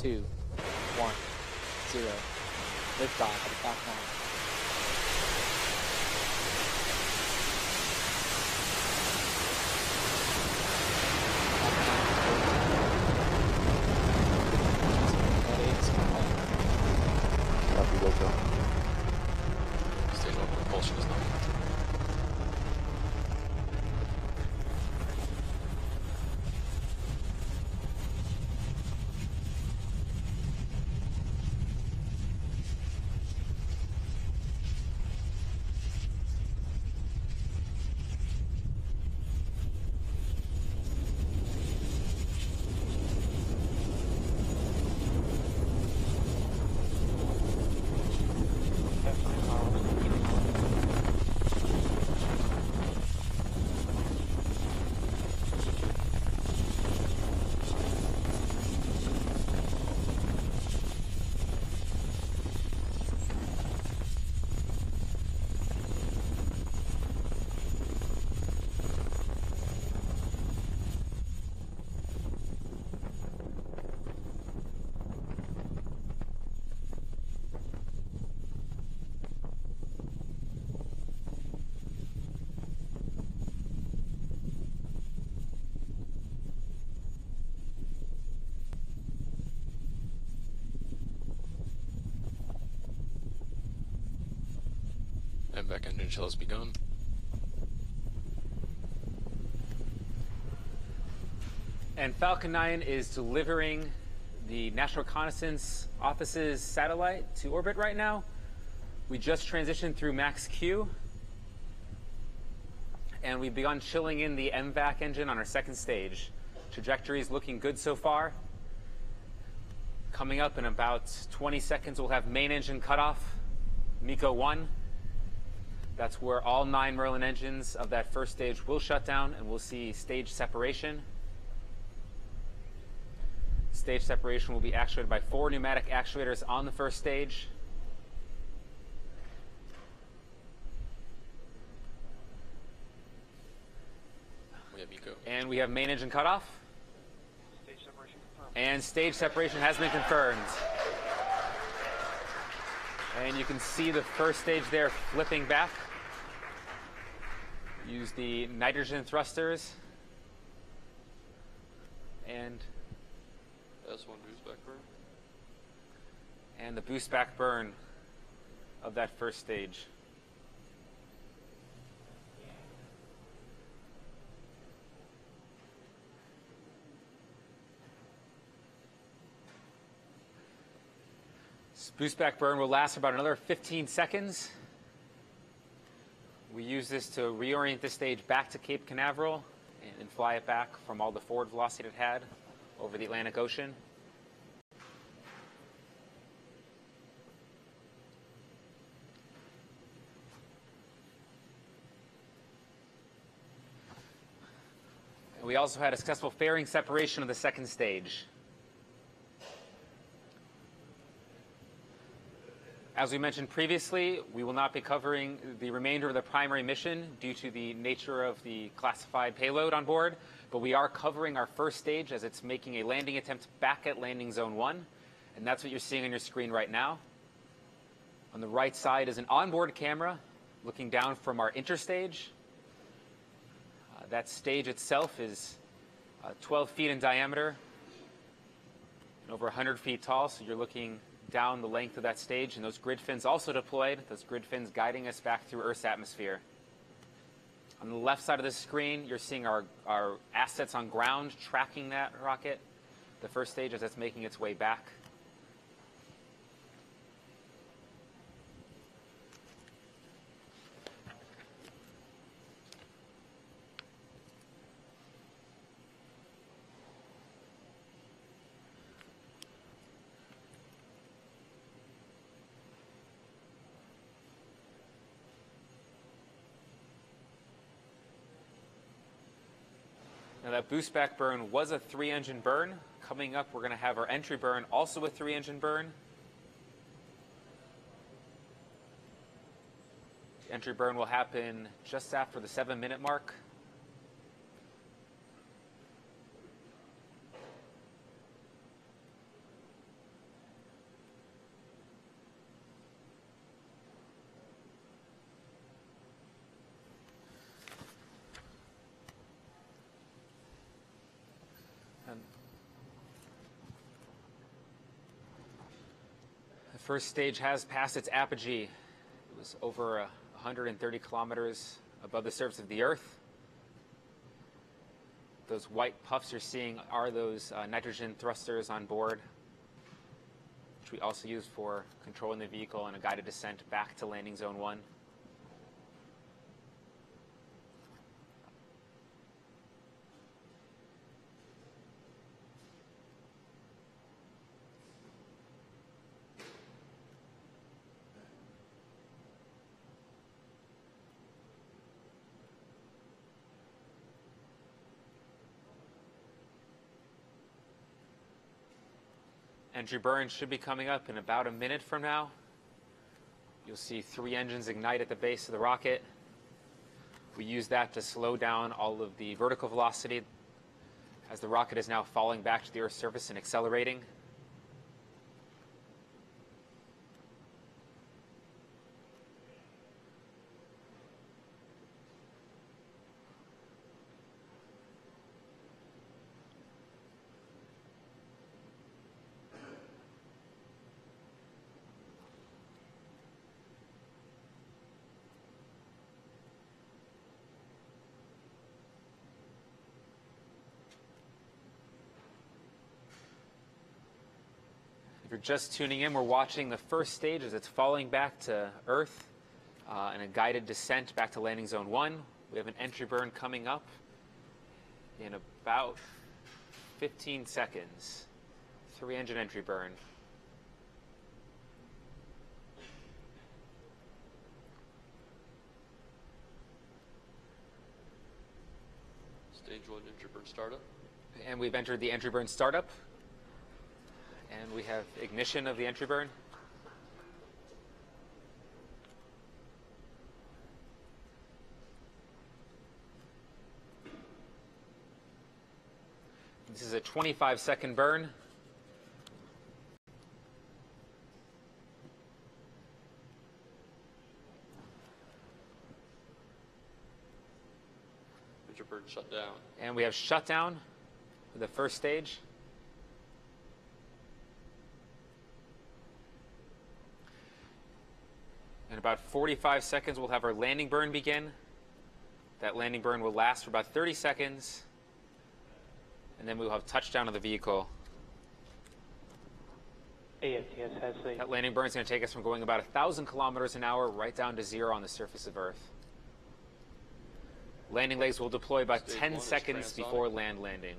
2, 1, 0. Liftoff at Falcon 9. Stage 1 propulsion is not. And back engine chill has begun. And Falcon 9 is delivering the National Reconnaissance Office's satellite to orbit right now. We just transitioned through max Q, and we've begun chilling in the MVAC engine on our second stage. Trajectory is looking good so far. Coming up in about 20 seconds, we'll have main engine cutoff, MECO 1. That's where all 9 Merlin engines of that first stage will shut down, and we'll see stage separation. Stage separation will be actuated by 4 pneumatic actuators on the first stage. We have MECO. And we have main engine cutoff. Stage separation confirmed. And stage separation has been confirmed. And you can see the first stage there flipping back. Use the nitrogen thrusters. And S1 boost back burn. the boost back burn of that first stage. Boost back burn will last for about another 15 seconds. We use this to reorient the stage back to Cape Canaveral and fly it back from all the forward velocity it had over the Atlantic Ocean. And we also had a successful fairing separation of the second stage. As we mentioned previously, we will not be covering the remainder of the primary mission due to the nature of the classified payload on board, but we are covering our first stage as it's making a landing attempt back at landing zone 1, and that's what you're seeing on your screen right now. On the right side is an onboard camera looking down from our interstage. That stage itself is 12 feet in diameter and over 100 feet tall, so you're looking down the length of that stage, and those grid fins also deployed, those grid fins guiding us back through Earth's atmosphere. On the left side of the screen, you're seeing our assets on ground tracking that rocket, the first stage as it's making its way back. Now that boost back burn was a 3-engine burn. Coming up, we're going to have our entry burn, also a 3-engine burn. The entry burn will happen just after the 7-minute mark. First stage has passed its apogee. It was over 130 kilometers above the surface of the Earth. Those white puffs you're seeing are those nitrogen thrusters on board, which we also use for controlling the vehicle in a guided descent back to landing zone 1. Entry burn should be coming up in about a minute from now. You'll see 3 engines ignite at the base of the rocket. We use that to slow down all of the vertical velocity as the rocket is now falling back to the Earth's surface and accelerating. If you're just tuning in, we're watching the first stage as it's falling back to Earth in a guided descent back to landing zone 1. We have an entry burn coming up in about 15 seconds. 3-engine entry burn. Stage 1 entry burn startup. And we've entered the entry burn startup. And we have ignition of the entry burn. This is a 25-second burn. Entry burn shut down. And we have shutdown for the first stage. In about 45 seconds, we'll have our landing burn begin. That landing burn will last for about 30 seconds. And then we'll have touchdown of the vehicle. AFTS has the... That landing burn is going to take us from going about 1,000 kilometers an hour right down to 0 on the surface of Earth. Landing legs will deploy about Stage 10 1 is seconds transonic. before landing.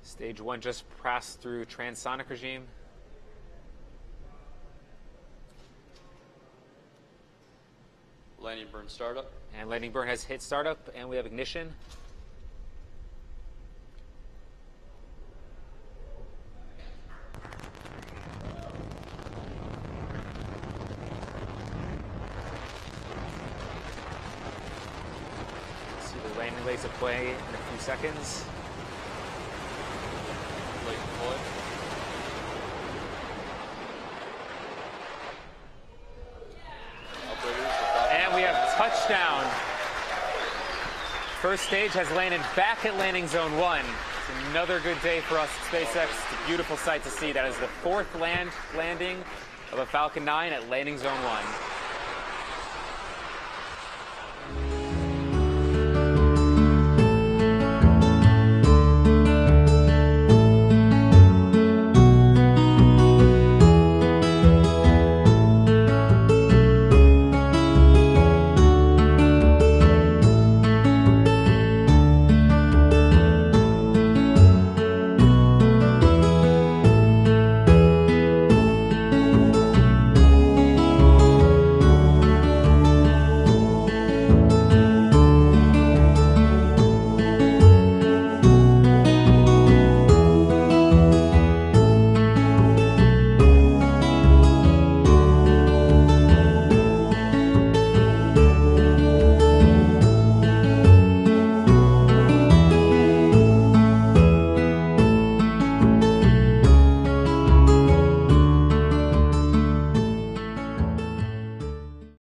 Stage 1 just passed through transonic regime. Landing burn startup. And landing burn has hit startup, and we have ignition. See the landing legs deploy in a few seconds. Late deploy. And we have touchdown. First stage has landed back at landing zone 1. It's another good day for us at SpaceX. It's a beautiful sight to see. That is the 4th landing of a Falcon 9 at landing zone 1.